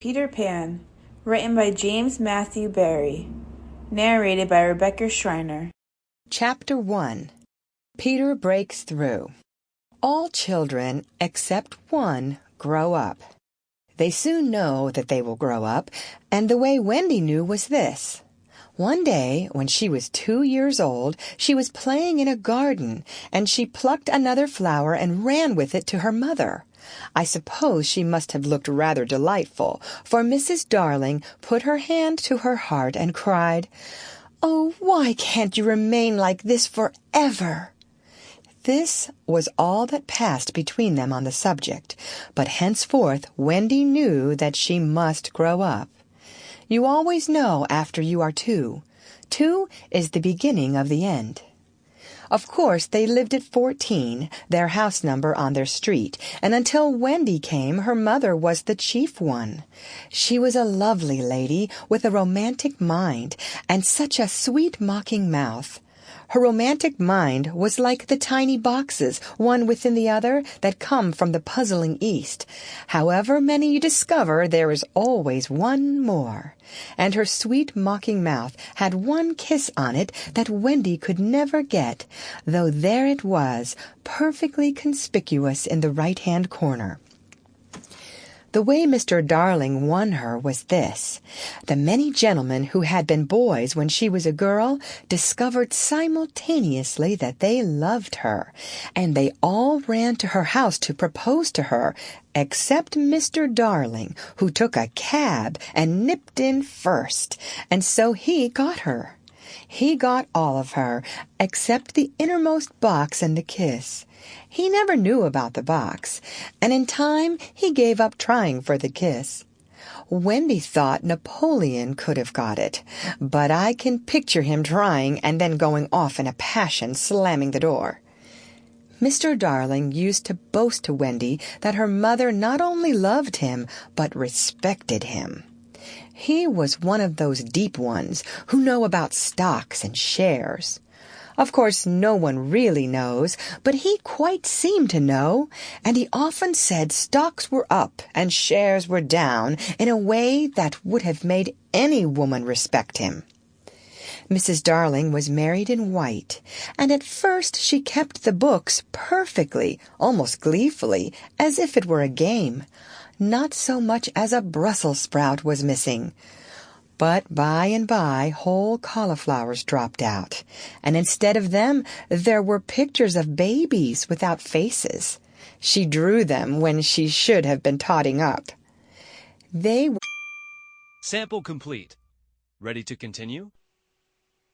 Peter Pan, written by James Matthew Barrie, narrated by Rebecca Schreiner. Chapter 1. Peter Breaks Through. All children, except one, grow up. They soon know that they will grow up, and the way Wendy knew was this. One day, when she was 2 years old, she was playing in a garden, and she plucked another flower and ran with it to her mother. I suppose she must have looked rather delightful, for Mrs. Darling put her hand to her heart and cried, "Oh, why can't you remain like this forever?" This was all that passed between them on the subject, but henceforth Wendy knew that she must grow up. You always know after you are 2. 2 is the beginning of the end. Of course, they lived at 14, their house number on their street, and until Wendy came, her mother was the chief one. She was a lovely lady with a romantic mind and such a sweet mocking mouth. Her romantic mind was like the tiny boxes, one within the other, that come from the puzzling East. However many you discover, there is always one more. And her sweet mocking mouth had one kiss on it that Wendy could never get, though there it was, perfectly conspicuous in the right-hand corner. The way Mr. Darling won her was this. The many gentlemen who had been boys when she was a girl discovered simultaneously that they loved her, and they all ran to her house to propose to her, except Mr. Darling, who took a cab and nipped in first, and so he got her. He got all of her, except the innermost box and the kiss. He never knew about the box, and in time he gave up trying for the kiss. Wendy thought Napoleon could have got it, but I can picture him trying and then going off in a passion, slamming the door. Mr. Darling used to boast to Wendy that her mother not only loved him, but respected him. He was one of those deep ones who know about stocks and shares. Of course, no one really knows, but he quite seemed to know, and he often said stocks were up and shares were down in a way that would have made any woman respect him. Mrs. Darling was married in white, and at first she kept the books perfectly, almost gleefully, as if it were a game. Not so much as a Brussels sprout was missing. But by and by whole cauliflowers dropped out, and instead of them there were pictures of babies without faces. She drew them when she should have been totting up. Sample complete. Ready to continue?